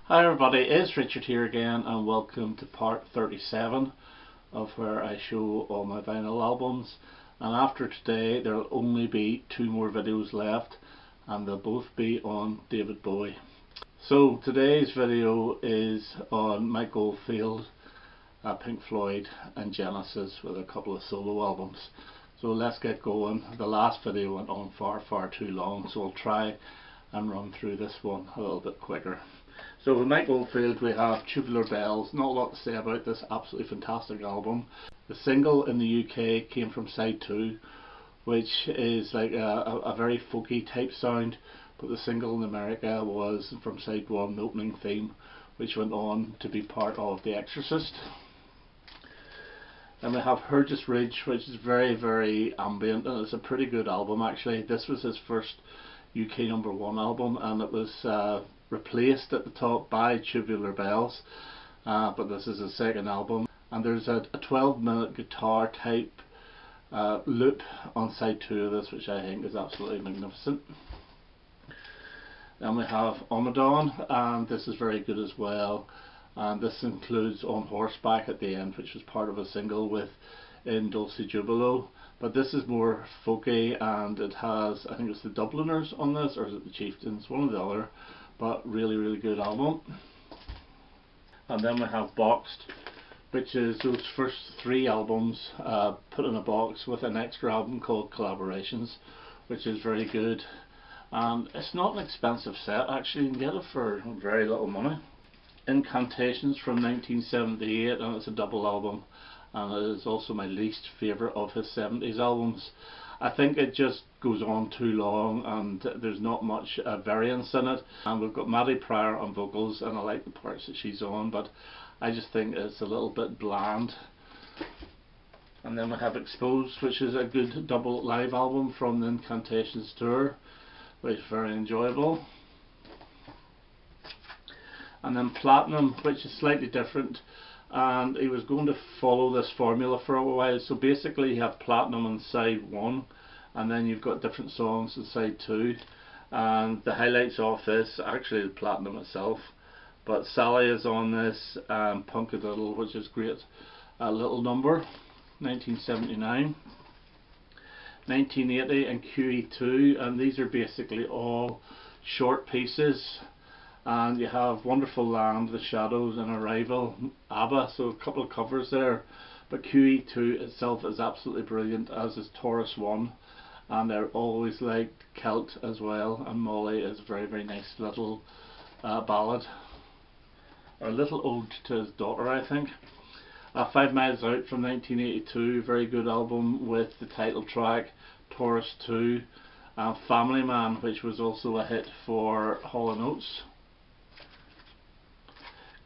Hi everybody, it's Richard here again and welcome to part 37 of where I show all my vinyl albums, and after today there will only be 2 more videos left and they'll both be on David Bowie. So today's video is on Mike Oldfield, Pink Floyd and Genesis with a couple of solo albums. So let's get going. The last video went on far too long, so I'll try and run through this one a little bit quicker. So with Mike Oldfield we have Tubular Bells. Not a lot to say about this absolutely fantastic album. The single in the UK came from side 2, which is like a very folky type sound, but the single in America was from side 1, the opening theme, which went on to be part of The Exorcist. And we have Hergest Ridge, which is very ambient, and it's a pretty good album actually. This was his first UK #1 album, and it was replaced at the top by Tubular Bells, but this is his second album, and there's a 12-minute guitar type loop on side 2 of this, which I think is absolutely magnificent. Then we have Omadon, and this is very good as well, and this includes On Horseback at the end, which was part of a single with In Dulce Jubilo, but this is more folky, and it has, I think it's the Dubliners on this, or is it the Chieftains, one or the other, but really good album. And then we have Boxed, which is those first 3 albums put in a box with an extra album called Collaborations, which is very good, and it's not an expensive set actually. You can get it for very little money. Incantations from 1978, and it's a double album, and it is also my least favourite of his 70s albums. I think it just goes on too long and there's not much variance in it, and we've got Maddie Pryor on vocals and I like the parts that she's on, but I just think it's a little bit bland. And then we have Exposed, which is a good double live album from the Incantations tour, which is very enjoyable. And then Platinum, which is slightly different, and he was going to follow this formula for a while. So basically you have Platinum on side 1 and then you've got different songs on side 2, and the highlights of this actually the Platinum itself, but Sally is on this, Punkadiddle, which is great, a little number, 1979, 1980 and QE2, and these are basically all short pieces. And you have Wonderful Land, The Shadows and Arrival, ABBA, so a couple of covers there. But QE2 itself is absolutely brilliant, as is Taurus 1, and they're always like Celt as well, and Molly is a very nice little ballad, or a little ode to his daughter I think. 5 Miles Out from 1982, very good album with the title track, Taurus 2, and Family Man, which was also a hit for Hall & Oates.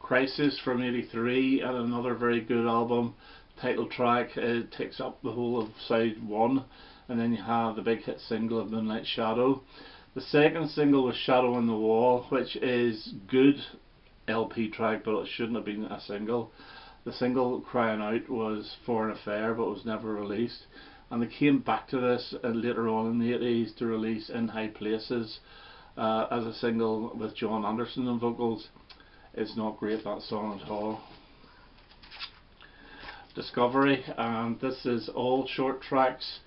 Crisis from 83, and another very good album, title track, it takes up the whole of side 1, and then you have the big hit single of Moonlight Shadow. The second single was Shadow on the Wall, which is good LP track, but it shouldn't have been a single. The single Crying Out was For an Affair, but was never released, and they came back to this later on in the 80s to release In High Places as a single with John Anderson on vocals. It's not great, that song at all. Discovery, and this is all short tracks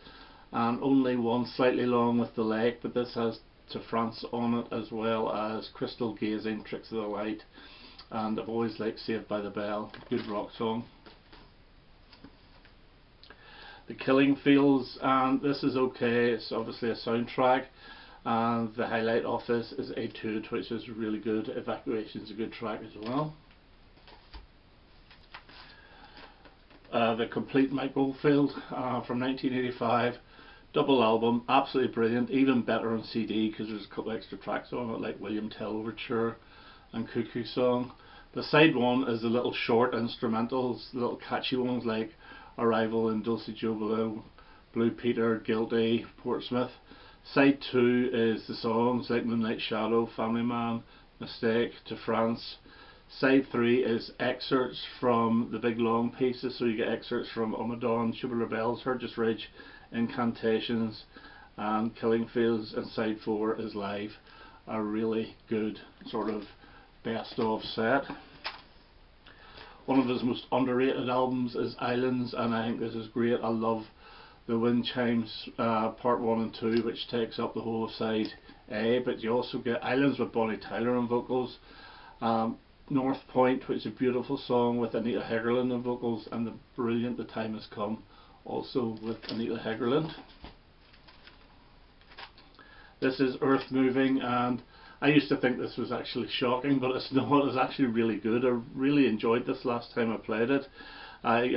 and only one slightly long with The Lake, but this has To France on it, as well as Crystal Gazing, Tricks of the Light, and I've always liked Saved by the Bell, good rock song. The Killing Fields, and this is okay, it's obviously a soundtrack, and the highlight of this is Etude, which is really good. Evacuation is a good track as well. The Complete Mike Oldfield from 1985, double album, absolutely brilliant, even better on CD because there's a couple extra tracks on it like William Tell Overture and Cuckoo Song. The side 1 is the little short instrumentals, the little catchy ones like Arrival and Dulce Jubilo, Blue Peter, Guilty, Portsmouth. Side 2 is the songs like Moonlight Shadow, Family Man, Mistake, To France. Side 3 is excerpts from the big long pieces, so you get excerpts from Omadon, Tubular Bells, Hergest Ridge, Incantations and Killing Fields, and side 4 is live. A really good sort of best of set. One of his most underrated albums is Islands, and I think this is great. I love the Wind Chimes part 1 and 2, which takes up the whole of side A, but you also get Islands with Bonnie Tyler on vocals, North Point, which is a beautiful song with Anita Hegerland on vocals, and the brilliant The Time Has Come, also with Anita Hegerland. This is Earth Moving, and I used to think this was actually shocking, but it's not. It's actually really good. I really enjoyed this last time I played it.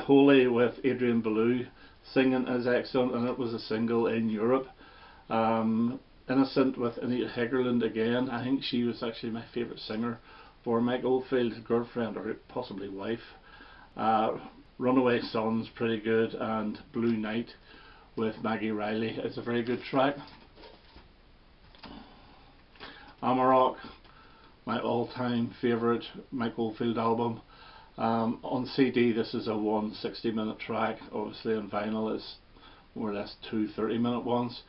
Holy with Adrian Belew singing is excellent, and it was a single in Europe. Innocent with Anita Hegerland again. I think she was actually my favourite singer for Mike Oldfield's girlfriend, or possibly wife. Runaway Son's pretty good, and Blue Night with Maggie Riley is a very good track. Amarok, my all-time favourite Mike Oldfield album. On CD this is a 160-minute track. Obviously on vinyl it's more or less 2 30-minute ones,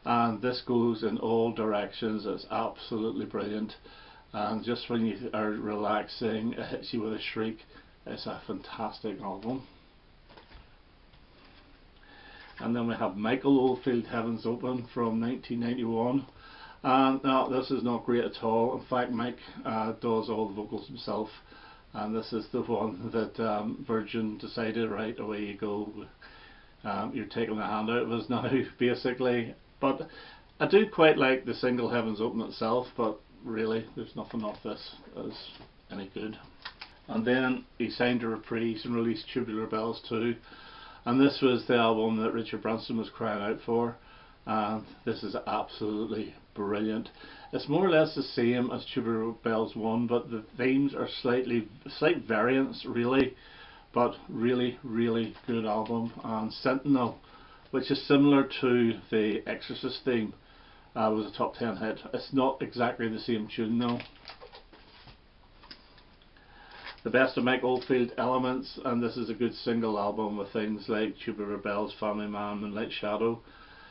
and this goes in all directions. It's absolutely brilliant, and just when you are relaxing it hits you with a shriek. It's a fantastic album. And then we have Michael Oldfield, Heaven's Open from 1991. And no, this is not great at all. In fact, Mike does all the vocals himself, and this is the one that Virgin decided, right, away you go, you're taking the hand out of us now, basically. But I do quite like the single Heaven's Open itself, but really there's nothing off this as any good. And then he signed to Reprise and released Tubular Bells too, and this was the album that Richard Branson was crying out for, and this is absolutely brilliant. It's more or less the same as Tubular Bells 1, but the themes are slight variants really, but really good album. And Sentinel, which is similar to the Exorcist theme, was a top 10 hit. It's not exactly the same tune though. The Best of Mike Oldfield Elements, and this is a good single album with things like Tubular Bells, Family Man, Moonlight Shadow.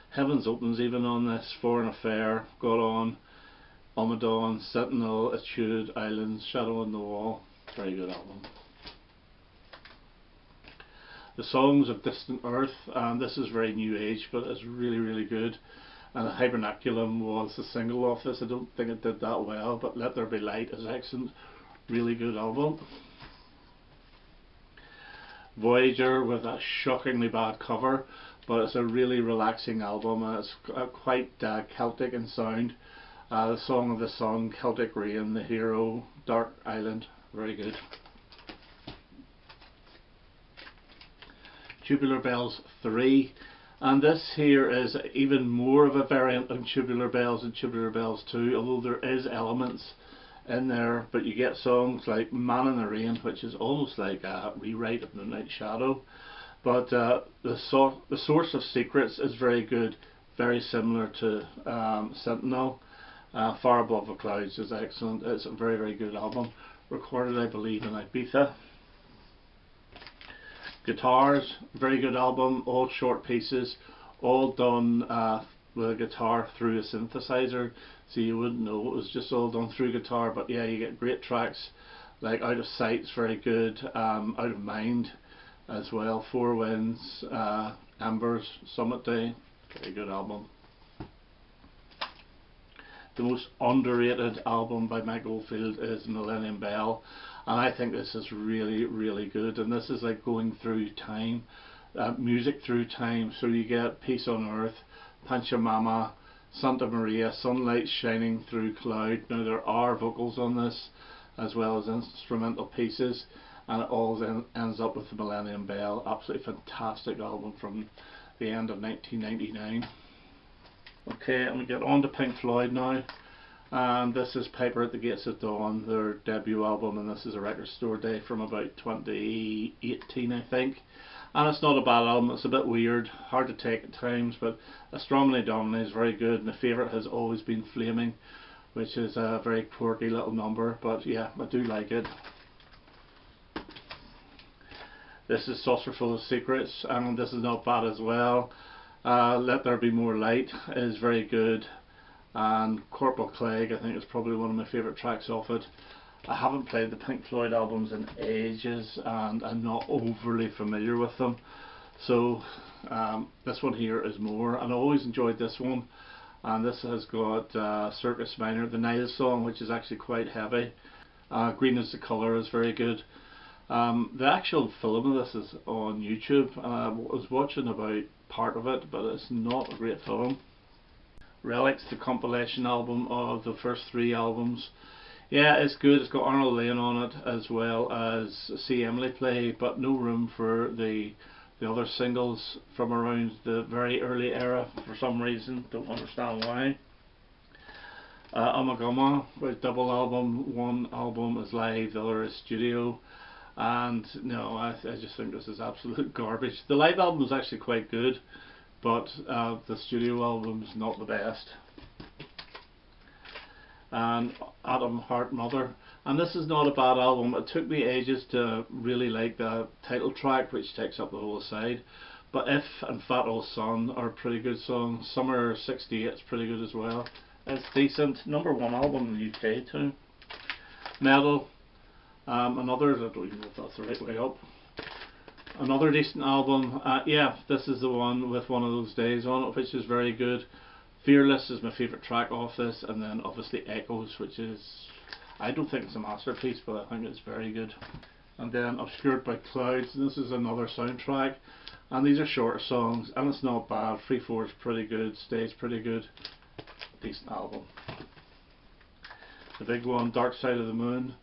Heaven's Open's even on this, For an Affair, Got On, Omadon, Sentinel, Etude, Islands, Shadow on the Wall. Very good album. The Songs of Distant Earth, and this is very new age, but it's really good. And Hibernaculum was the single off this. I don't think it did that well, but Let There Be Light is excellent. Really good album. Voyager with a shockingly bad cover, but it's a really relaxing album, and it's quite Celtic in sound. The Song of the Sun, Celtic Rain, The Hero, Dark Island, very good. Tubular Bells 3, and this here is even more of a variant on Tubular Bells and Tubular Bells 2, although there is elements in there, but you get songs like Man in the Rain, which is almost like a rewrite of Moonlight Shadow. But the Source of Secrets is very good, very similar to Sentinel. Far Above the Clouds is excellent. It's a very good album, recorded I believe in Ibiza. Guitars, very good album, all short pieces, all done with a guitar through a synthesizer, so you wouldn't know it was just all done through guitar. But yeah, you get great tracks like Out of Sight's very good, Out of Mind as well, Four Winds, Embers, Summit Day, very good album. The most underrated album by Mike Oldfield is Millennium Bell, and I think this is really good, and this is like going through time, music through time. So you get Peace on Earth, Pachamama, Santa Maria, Sunlight Shining Through Cloud. Now there are vocals on this as well as instrumental pieces, and it all then ends up with the Millennium Bell. Absolutely fantastic album from the end of 1999. Okay, and we get on to Pink Floyd now, and this is Piper at the Gates of Dawn, their debut album, and this is a Record Store Day from about 2018 I think. And it's not a bad album, it's a bit weird, hard to take at times, but Astronomy Domini is very good. My favourite has always been Flaming, which is a very quirky little number, but yeah, I do like it. This is Saucerful of Secrets, and this is not bad as well. Let There Be More Light is very good, and Corporal Clegg I think is probably one of my favourite tracks off it. I haven't played the Pink Floyd albums in ages and I'm not overly familiar with them, so this one here is more, and I always enjoyed this one. And this has got Circus Minor, the Nile song, which is actually quite heavy. Green is the Colour is very good. The actual film of this is on YouTube, and I was watching about part of it, but it's not a great film. Relics, the compilation album of the first 3 albums. Yeah, it's good. It's got Arnold Layne on it as well as See Emily Play, but no room for the other singles from around the very early era for some reason. Don't understand why. Amagama, a double album. One album is live, the other is studio. And no, I just think this is absolute garbage. The live album is actually quite good, but the studio album's not the best. And Atom Heart Mother, and this is not a bad album. It took me ages to really like the title track, which takes up the whole side, but If and Fat Old Son are pretty good songs. Summer 68 is pretty good as well. It's decent. #1 album in the UK too. Metal, another, I don't even know if that's the right way up. Another decent album. Yeah, this is the one with One of Those Days on it, which is very good. Fearless is my favourite track off this, and then obviously Echoes, which is, I don't think it's a masterpiece, but I think it's very good. And then Obscured by Clouds, and this is another soundtrack, and these are shorter songs, and it's not bad. 3/4 is pretty good, Stays pretty good, decent album. The big one, Dark Side of the Moon,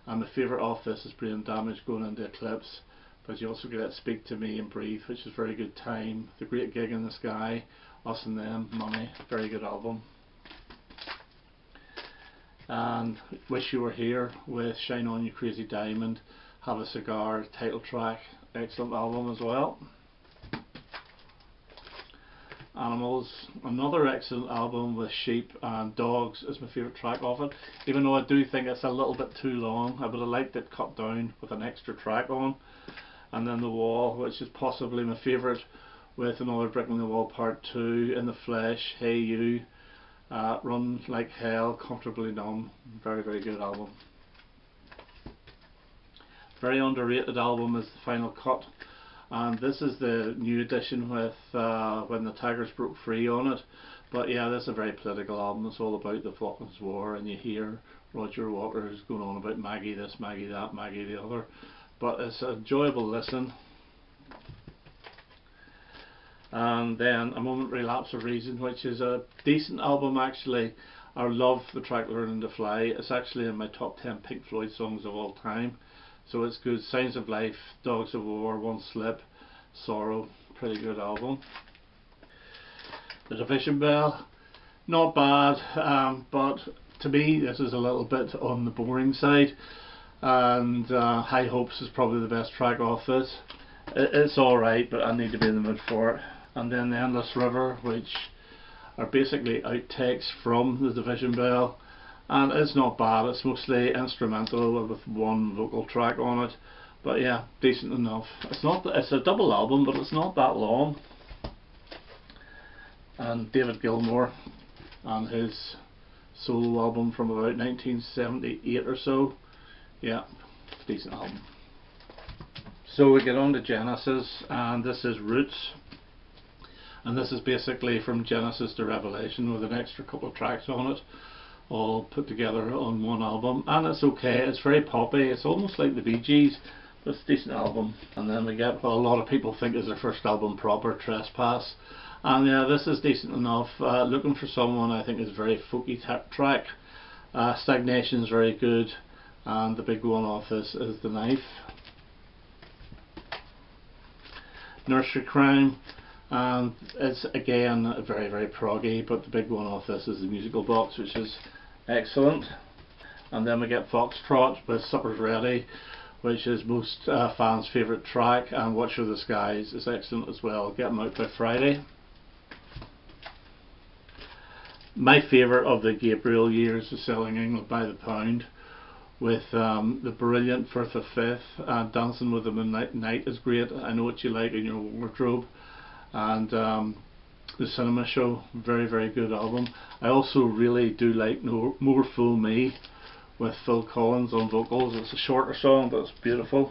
and my favourite off this is Brain Damage Going into Eclipse, but you also get Speak to Me and Breathe, which is very good. Time, The Great Gig in the Sky, Us and Them, Money, very good album. And Wish You Were Here with Shine On You Crazy Diamond, Have a Cigar, title track, excellent album as well. Animals, another excellent album with Sheep and Dogs is my favourite track off it, even though I do think it's a little bit too long. I would have liked it cut down with an extra track on. And then The Wall, which is possibly my favourite, with Another Brick in the Wall Part 2, In the Flesh, Hey You, Run Like Hell, Comfortably Numb, very very good album. Very underrated album is The Final Cut, and this is the new edition with When the Tigers Broke Free on it. But yeah, this is a very political album. It's all about the Falklands War, and you hear Roger Waters going on about Maggie this, Maggie that, Maggie the other, but it's an enjoyable listen. And then A Momentary Lapse of Reason, which is a decent album actually. I love the track Learning to Fly. It's actually in my top 10 Pink Floyd songs of all time, so it's good. Signs of Life, Dogs of War, One Slip, Sorrow, pretty good album. The Division Bell, not bad, but to me this is a little bit on the boring side, and High Hopes is probably the best track off this. It's alright, but I need to be in the mood for it. And then The Endless River, which are basically outtakes from The Division Bell, and it's not bad. It's mostly instrumental with one vocal track on it, but yeah, decent enough. It's a double album, but it's not that long. And David Gilmour and his solo album from about 1978 or so, yeah, decent album. So we get on to Genesis, and this is Roots, and this is basically from Genesis to Revelation with an extra couple of tracks on it, all put together on one album, and it's okay. It's very poppy. It's almost like the Bee Gees, but it's a decent album. And then we get what a lot of people think is their first album proper, Trespass, and yeah, this is decent enough. Looking for Someone, I think, is a very folky track. Stagnation is very good, and the big one off this is The Knife. Nursery Crime, and it's again very very proggy, but the big one off this is The Musical Box, which is excellent. And then we get Foxtrot with Supper's Ready, which is most fans' favourite track, and Watch for the Skies is excellent as well. Get them out by Friday. My favourite of the Gabriel years is Selling England by the Pound, with the brilliant Firth of Fifth, Dancing with the Moonlight is great, I Know What You Like in Your Wardrobe, and The Cinema Show, very very good album. I also really do like More Fool Me, with Phil Collins on vocals. It's a shorter song, but it's beautiful.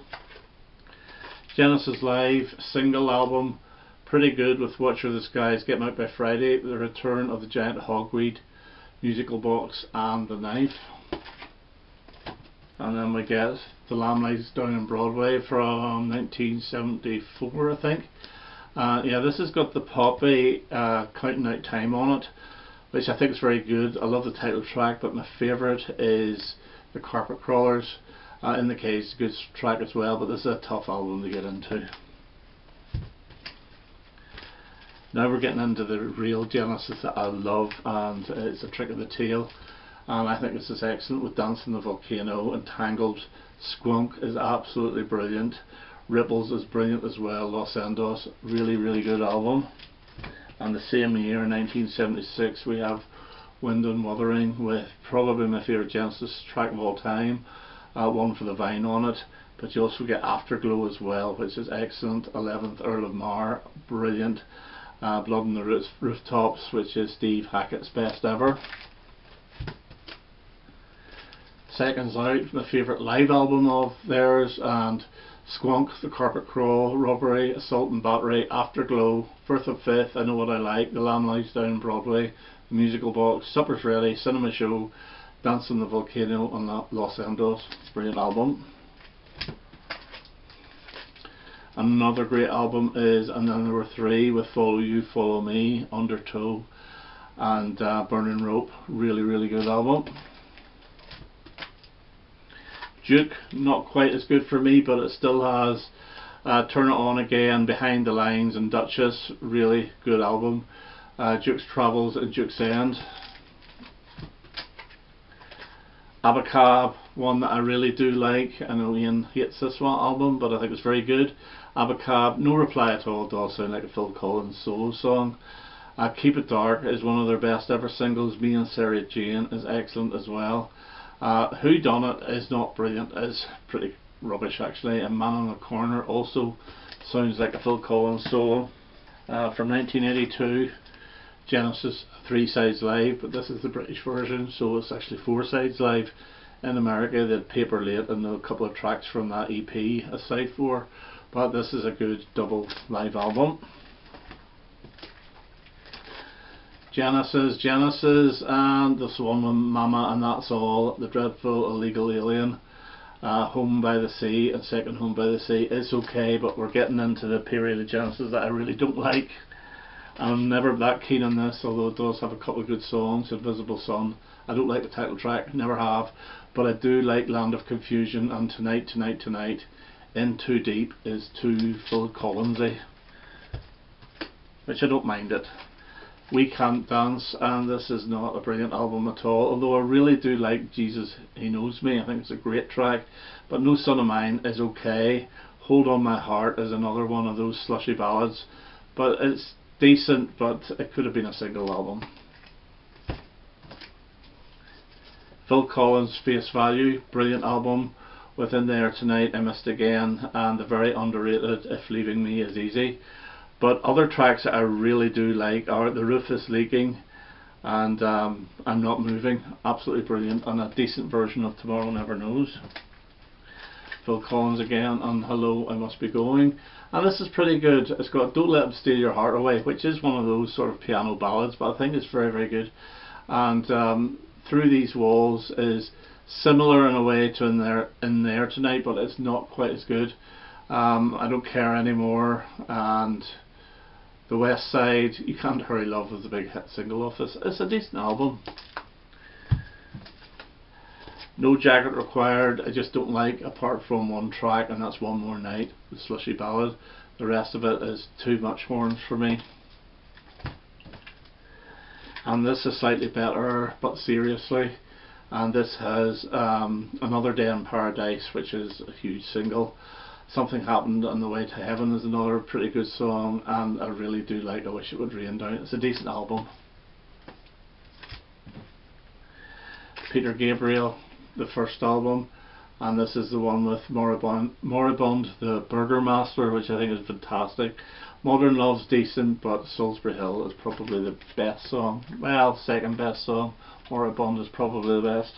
Genesis Live single album, pretty good with Watch Where the Skies, Get 'Em Out by Friday, The Return of the Giant Hogweed, Musical Box and The Knife. And then we get The Lamb Lies Down on Broadway from 1974, I think. Yeah, this has got the poppy Counting Out Time on it, which I think is very good. I love the title track, but my favourite is The Carpet Crawlers. In the Case, good track as well, but this is a tough album to get into. Now we're getting into the real Genesis that I love, and it's A Trick of the Tail, and I think this is excellent with Dance on the Volcano. Entangled, Squonk is absolutely brilliant. Ripples is brilliant as well. Los Endos, really good album. And the same year, 1976, we have Wind and Wuthering with probably my favourite Genesis track of all time, One for the Vine on it. But you also get Afterglow as well, which is excellent. 11th Earl of Mar, brilliant. Blood on the Rooftops, which is Steve Hackett's best ever. Seconds Out, my favourite live album of theirs, and Squonk, The Carpet Crawl, Robbery, Assault and Battery, Afterglow, Firth of Fifth, I Know What I Like, The Lamb Lies Down on Broadway, The Musical Box, Supper's Ready, Cinema Show, Dance on the Volcano and Los Endos. Brilliant album. Another great album is And Then There Were Three with Follow You, Follow Me, Undertow and Burning Rope. Really good album. Duke, not quite as good for me, but it still has Turn It On Again, Behind the Lines and Duchess. Really good album. Duke's Travels and Duke's End. Abacab, one that I really do like. I know Ian hates this one album, but I think it's very good. Abacab, No Reply at All, does sound like a Phil Collins solo song. Keep It Dark is one of their best ever singles. Me and Sarah Jane is excellent as well. Who Done It is not brilliant, is pretty rubbish actually. And Man on the Corner also sounds like a Phil Collins solo. From 1982, Genesis 3 Sides Live, but this is the British version, so it's actually 4 Sides Live. In America they had Paper Late and a couple of tracks from that EP aside for, but this is a good double live album. Genesis, and this one with Mama and That's All, The Dreadful Illegal Alien, Home by the Sea and Second Home by the Sea is okay, but we're getting into the period of Genesis that I really don't like. I'm never that keen on this, although it does have a couple of good songs. Invisible Sun, I don't like the title track, never have, but I do like Land of Confusion and Tonight. In Too Deep is too Phil Collinsy, which I don't mind it. We Can't Dance, and this is not a brilliant album at all, although I really do like Jesus He Knows Me. I think it's a great track, but No Son of Mine is okay. Hold On My Heart is another one of those slushy ballads, but it's decent, but it could have been a single album. Phil Collins, Face Value, brilliant album. Within There Tonight, I Missed Again, and the very underrated If Leaving Me Is Easy. But other tracks that I really do like are The Roof Is Leaking and I'm Not Moving, absolutely brilliant, and a decent version of Tomorrow Never Knows. Phil Collins again and Hello I Must Be Going, and this is pretty good. It's got Don't Let Them Steal Your Heart Away, which is one of those sort of piano ballads, but I think it's very good. And Through These Walls is similar in a way to In There Tonight, but it's not quite as good. I Don't Care Anymore and The West Side, You Can't Hurry Love was the big hit single off this. It's a decent album. No Jacket Required, I just don't like, apart from one track, and that's One More Night, the slushy ballad. The rest of it is too much horns for me. And this is slightly better, but seriously. And this has Another Day in Paradise, which is a huge single. Something Happened on the Way to Heaven is another pretty good song, and I really do like I Wish It Would Rain Down. It's a decent album. Peter Gabriel, the first album, and this is the one with Moribund the Burgermaster, which I think is fantastic. Modern Love's decent, but Salisbury Hill is probably the best song. Well, second best song. Moribund is probably the best.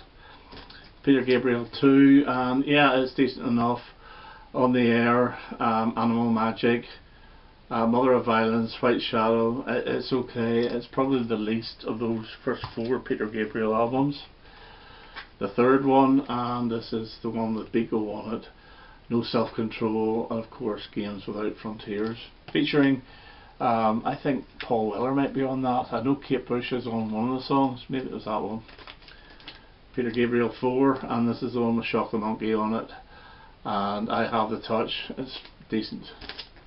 Peter Gabriel 2, and yeah, it's decent enough. On the Air, Animal Magic, Mother of Violence, White Shadow, it's okay. It's probably the least of those first 4 Peter Gabriel albums. The third one, and this is the one with Biko on it, No Self Control, and of course Games Without Frontiers, featuring I think Paul Weller might be on that. I know Kate Bush is on one of the songs, maybe it was that one. Peter Gabriel 4, and this is the one with Shock the Monkey on it, and I Have the Touch. It's decent.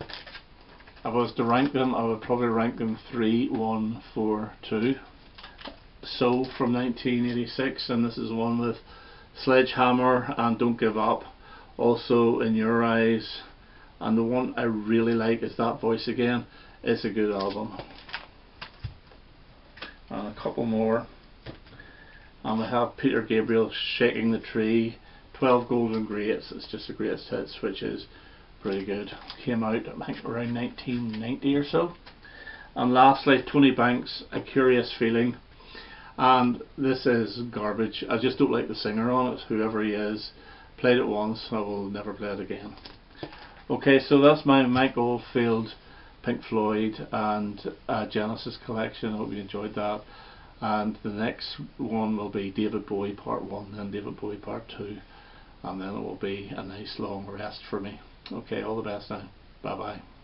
If I was to rank them, I would probably rank them 3, 1, 4, 2. So from 1986, and this is one with Sledgehammer and Don't Give Up, also In Your Eyes, and the one I really like is That Voice Again. It's a good album. And a couple more, and we have Peter Gabriel Shaking the Tree, 12 Golden Greats. It's just the greatest hits, which is pretty good. Came out I think around 1990 or so. And lastly, Tony Banks, A Curious Feeling, and this is garbage. I just don't like the singer on it, whoever he is. Played it once, I will never play it again. Okay, so that's my Mike Oldfield, Pink Floyd and Genesis collection. I hope you enjoyed that. And the next one will be David Bowie Part 1 and David Bowie Part 2, and then it will be a nice long rest for me. Okay, all the best now. Bye bye.